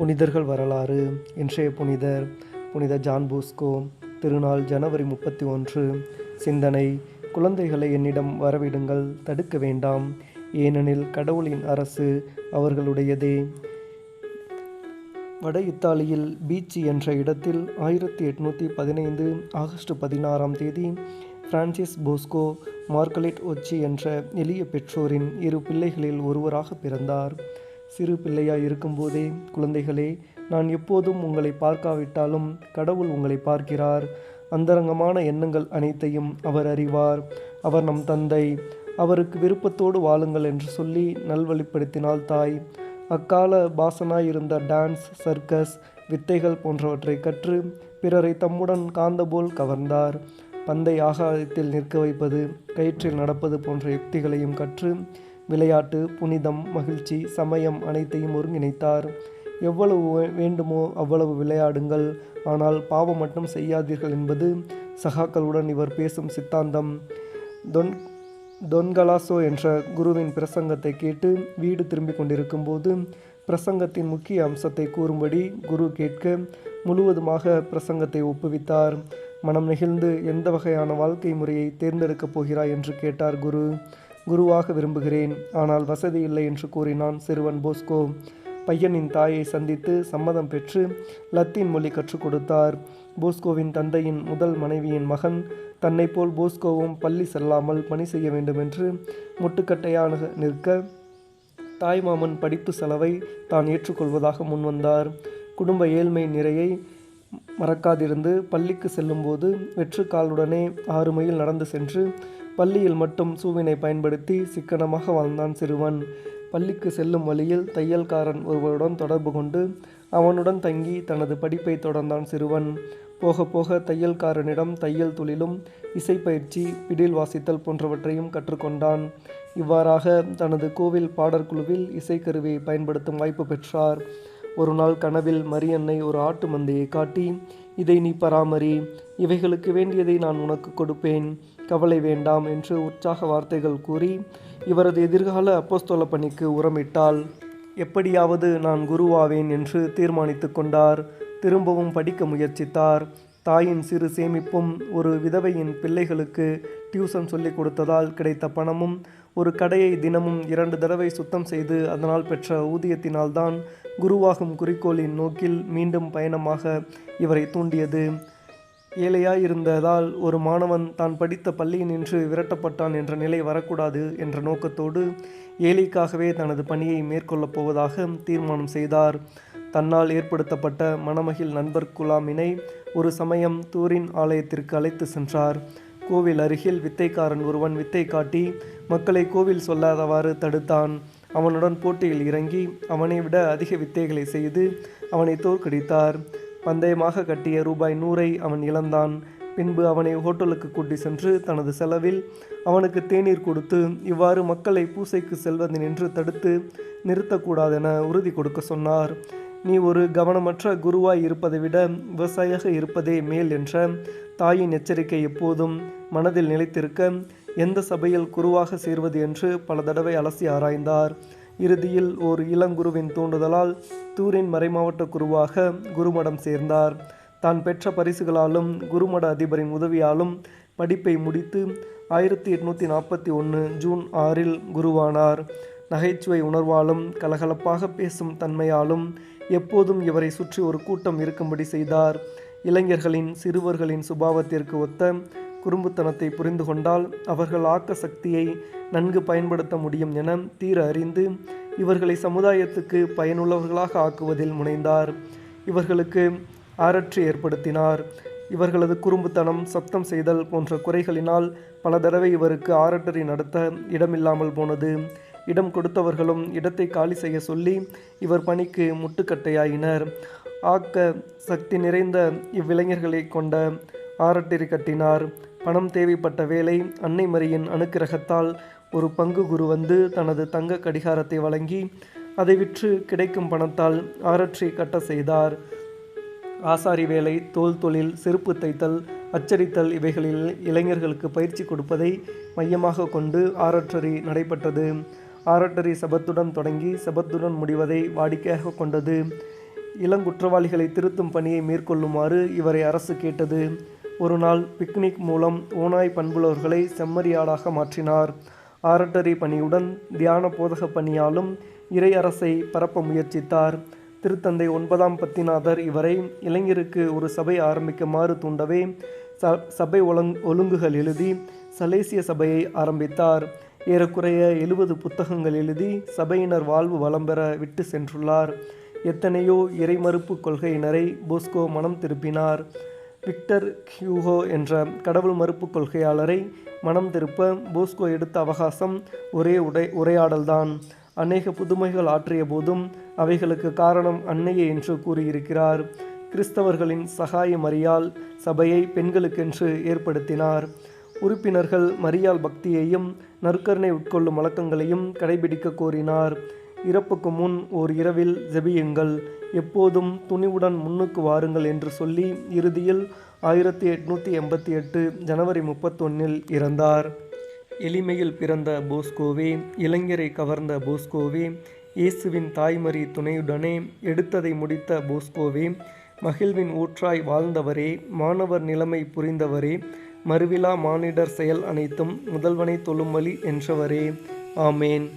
புனிதர்கள் வரலாறு. இன்றைய புனிதர் புனித ஜான் போஸ்கோ. திருநாள் ஜனவரி 31. சிந்தனை: குழந்தைகளை என்னிடம் வரவிடுங்கள், தடுக்க வேண்டாம், ஏனெனில் கடவுளின் அரசு அவர்களுடையதே. வட இத்தாலியில் பீச்சி என்ற இடத்தில் 1815 ஆகஸ்ட் 16 பிரான்சிஸ் போஸ்கோ மார்கரெட் ஒச்சி என்ற எளிய பெற்றோரின் 2 பிள்ளைகளில் ஒருவராக பிறந்தார். சிறு பிள்ளையாய் இருக்கும்போதே, குழந்தைகளே, நான் எப்போதும் உங்களை பார்க்காவிட்டாலும் கடவுள் உங்களை பார்க்கிறார். அந்தரங்கமான எண்ணங்கள் அனைத்தையும் அவர் அறிவார். அவர் நம் தந்தை. அவருக்கு விருப்பத்தோடு வாழுங்கள் என்று சொல்லி நல்வழிப்படுத்தினாள் தாய். அக்கால பாசனாயிருந்த டான்ஸ், சர்க்கஸ், வித்தைகள் போன்றவற்றை கற்று பிறரை தம்முடன் காந்தபோல் கவர்ந்தார். பந்தை ஆகாயத்தில் நிற்க வைப்பது, கயிற்றில் நடப்பது போன்ற யுக்திகளையும் கற்று விளையாட்டு, புனிதம், மகிழ்ச்சி, சமயம் அனைத்தையும் ஒருங்கிணைத்தார். எவ்வளவு வேண்டுமோ அவ்வளவு விளையாடுங்கள், ஆனால் பாவம் மட்டும் செய்யாதீர்கள் என்பது சகாக்களுடன் இவர் பேசும் சித்தாந்தம். தொன்கலாசோ என்ற குருவின் பிரசங்கத்தை கேட்டு வீடு திரும்பிக் கொண்டிருக்கும் போது பிரசங்கத்தின் முக்கிய அம்சத்தை கூறும்படி குரு கேட்க முழுவதுமாக பிரசங்கத்தை ஒப்புவித்தார். மனம் நெகிழ்ந்து, எந்த வகையான வாழ்க்கை முறையை தேர்ந்தெடுக்கப் போகிறாய் என்று கேட்டார் குரு. குருவாக விரும்புகிறேன், ஆனால் வசதி இல்லை என்று கூறினான் சிறுவன் போஸ்கோ. பையனின் தாயை சந்தித்து சம்மதம் பெற்று லத்தீன் மொழி கற்றுக் கொடுத்தார். போஸ்கோவின் தந்தையின் முதல் மனைவியின் மகன் தன்னை போல் போஸ்கோவும் பள்ளி செல்லாமல் பணி செய்ய வேண்டும் என்று முட்டுக்கட்டையாக நிற்க, தாய்மாமன் படிப்பு செலவை தான் ஏற்றுக்கொள்வதாக முன்வந்தார். குடும்ப ஏழ்மை நிறையை மறக்காதிருந்து பள்ளிக்கு செல்லும்போது வெற்று காலுடனே 6 மைல் நடந்து சென்று பள்ளியில் மட்டும் சூவினை பயன்படுத்தி சிக்கனமாக வாழ்ந்தான் சிறுவன். பள்ளிக்கு செல்லும் வழியில் தையல்காரன் ஒருவருடன் தொடர்பு கொண்டு அவனுடன் தங்கி தனது படிப்பை தொடர்ந்தான் சிறுவன். போக போக தையல்காரனிடம் தையல் தொழிலும், இசைப்பயிற்சி, பிடில் வாசித்தல் போன்றவற்றையும் கற்றுக்கொண்டான். இவ்வாறாக தனது கோவில் பாடற்குழுவில் இசைக்கருவியை பயன்படுத்தும் வாய்ப்பு பெற்றார். ஒரு நாள் கனவில் மரியன்னை ஒரு ஆட்டு மந்தையை காட்டி, இதை நீ பராமரி, இவைகளுக்கு வேண்டியதை நான் உனக்கு கொடுப்பேன், கவலை வேண்டாம் என்று உற்சாக வார்த்தைகள் கூறி இவரது எதிர்கால அப்போஸ்தல பணிக்கு உரமிட்டாள். எப்படியாவது நான் குருவாவேன் என்று தீர்மானித்து கொண்டார். திரும்பவும் படிக்க முயற்சித்தார். தாயின் சிறு சேமிப்பும் ஒரு விதவையின் பிள்ளைகளுக்கு டியூஷன் சொல்லிக் கொடுத்ததால் கிடைத்த பணமும் ஒரு கடையை தினமும் 2 தடவை சுத்தம் செய்து அதனால் பெற்ற ஊதியத்தினால்தான் குருவாகும் குறிக்கோளின் நோக்கில் மீண்டும் பயணமாக இவரை தூண்டியது. ஏழையாயிருந்ததால் ஒரு மாணவன் தான் படித்த பள்ளியினின்று விரட்டப்பட்டான் என்ற நிலை வரக்கூடாது என்ற நோக்கத்தோடு ஏழைக்காகவே தனது பணியை மேற்கொள்ளப் போவதாக தீர்மானம் செய்தார். தன்னால் ஏற்படுத்தப்பட்ட மணமகிழ் நண்பர் குலாமினை ஒரு சமயம் தூரின் ஆலயத்திற்கு அழைத்து சென்றார். கோவில் அருகில் வித்தைக்காரன் ஒருவன் வித்தை காட்டி மக்களை கோவில் சொல்லாதவாறு தடுத்தான். அவனுடன் போட்டியில் இறங்கி அவனை விட அதிக வித்தைகளை செய்து அவனை தோற்கடித்தார். பந்தயமாக கட்டிய ரூபாய் 100 அவன் இழந்தான். பின்பு அவனை ஹோட்டலுக்கு கூட்டி சென்று தனது செலவில் அவனுக்கு தேநீர் கொடுத்து இவ்வாறு மக்களை பூசைக்கு செல்வதனின்று தடுத்து நிறுத்தக்கூடாதென உறுதி கொடுக்க சொன்னார். நீ ஒரு கவனமற்ற குருவாய் இருப்பதை விட விவசாயியாக இருப்பதே மேல் என்ற தாயின் எச்சரிக்கை எப்போதும் மனதில் நிலைத்திருக்க, எந்த சபையில் குருவாக சேர்வது என்று பல தடவை அலசி ஆராய்ந்தார். இறுதியில் ஓர் இளங்குருவின் தூண்டுதலால் தூரின் மறைமாவட்ட குருவாக குருமடம் சேர்ந்தார். தான் பெற்ற பரிசுகளாலும் குருமட அதிபரின் உதவியாலும் படிப்பை முடித்து 1841 ஜூன் 6 குருவானார். நகைச்சுவை உணர்வாலும் கலகலப்பாக பேசும் தன்மையாலும் எப்போதும் இவரை சுற்றி ஒரு கூட்டம் இருக்கும்படி செய்தார். இளைஞர்களின், சிறுவர்களின் சுபாவத்திற்கு ஒத்த குறும்புத்தனத்தை புரிந்து கொண்டால் அவர்கள் ஆக்க சக்தியை நன்கு பயன்படுத்த முடியும் என தீர அறிந்து இவர்களை சமுதாயத்துக்கு பயனுள்ளவர்களாக ஆக்குவதில் முனைந்தார். இவர்களுக்கு ஆரற்றி ஏற்படுத்தினார். இவர்களது குறும்புத்தனம், சப்தம் செய்தல் போன்ற குறைகளினால் பல தடவை இவருக்கு ஆரட்டரி நடத்த இடமில்லாமல் போனது. இடம் கொடுத்தவர்களும் இடத்தை காலி செய்ய சொல்லி இவர் பணிக்கு முட்டுக்கட்டையாயினர். ஆக்க சக்தி நிறைந்த இவ்விளைஞர்களை கொண்ட ஆரட்டரி கட்டினார். பணம் தேவைப்பட்ட வேளை அன்னை மரியின் அனுக்கிரகத்தால் ஒரு பங்கு குரு வந்து தனது தங்க கடிகாரத்தை வழங்கி அதை விற்று கிடைக்கும் பணத்தால் ஆரற்றி கட்ட செய்தார். ஆசாரி வேலை, தோல் தொழில், செருப்பு தைத்தல், அச்சடித்தல் இவைகளில் இளைஞர்களுக்கு பயிற்சி கொடுப்பதை மையமாக கொண்டு ஆரட்டரி நடைபெற்றது. ஆரட்டரி சபத்துடன் தொடங்கி சபத்துடன் முடிவதை வாடிக்கையாக கொண்டது. இளங்குற்றவாளிகளை திருத்தும் பணியை மேற்கொள்ளுமாறு இவரை அரசு கேட்டது. ஒரு நாள் பிக்னிக் மூலம் ஓநாய் பண்புள்ளவர்களை செம்மறியாடாக மாற்றினார். ஆரட்டரி பணியுடன் தியான போதக பணியாலும் இறை அரசை பரப்ப முயற்சித்தார். திருத்தந்தை 9ஆம் பத்திநாதர் இவரை இளைஞருக்கு ஒரு சபை ஆரம்பிக்குமாறு தூண்டவே சபை ஒழுங்குகள் எழுதி சலேசிய சபையை ஆரம்பித்தார். ஏறக்குறைய 70 புத்தகங்கள் எழுதி சபையினர் வாழ்வு வளம் பெற விட்டு சென்றுள்ளார். எத்தனையோ இறைமறுப்பு கொள்கையினரை போஸ்கோ மனம் திருப்பினார். விக்டர் ஹியூகோ என்ற கடவுள் மறுப்பு கொள்கையாளரை மனம் திருப்ப போஸ்கோ எடுத்த அவகாசம் ஒரே உரையாடல்தான். அநேக புதுமைகள் ஆற்றிய போதும் அவைகளுக்கு காரணம் அன்னையே என்று கூறியிருக்கிறார். கிறிஸ்தவர்களின் சகாய மரியாள் சபையை பெண்களுக்கென்று ஏற்படுத்தினார். உறுப்பினர்கள் மரியாள் பக்தியையும் நற்கருணை உட்கொள்ளும் வழக்கங்களையும் கடைபிடிக்க கோரினார். இறப்புக்கு முன் ஓர் இரவில் ஜெபியுங்கள், எப்போதும் துணிவுடன் முன்னுக்கு வாருங்கள் என்று சொல்லி இறுதியில் 1888 ஜனவரி 31 இறந்தார். எளிமையில் பிறந்த போஸ்கோவே, இளைஞரை கவர்ந்த போஸ்கோவே, இயேசுவின் தாய்மறி துணையுடனே எடுத்ததை முடித்த போஸ்கோவே, மகிழ்வின் ஊற்றாய் வாழ்ந்தவரே, மாணவர் நிலைமை புரிந்தவரே, மறுவிலா மானிடர் செயல் அனைத்தும் முதல்வனை தொழும் வழி என்றவரே. ஆமேன்.